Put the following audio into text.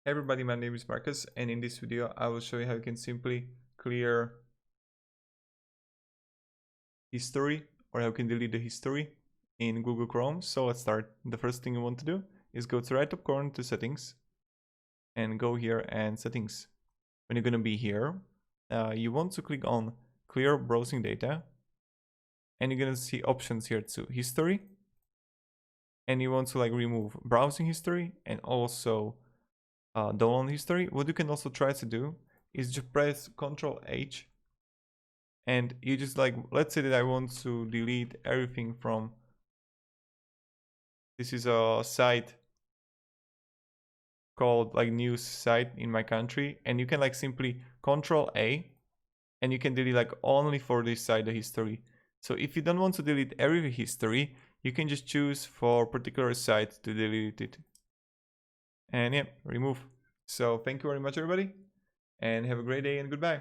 Hey everybody, my name is Marcus, and in this video I will show you how you can simply clear history, or how you can delete the history in Google Chrome. So let's start. The first thing you want to do is go to right top corner to settings and go here and settings. When you're going to be here, you want to click on clear browsing data, and you're going to see options here to history, and you want to remove browsing history and also download history. What you can also try to do is just press Ctrl H, and you just let's say that I want to delete everything from, this is a site called news site in my country, and you can simply Ctrl A, and you can delete only for this site the history. So if you don't want to delete every history, you can just choose for particular site to delete it, and yeah, remove. So thank you very much everybody, and have a great day, and goodbye.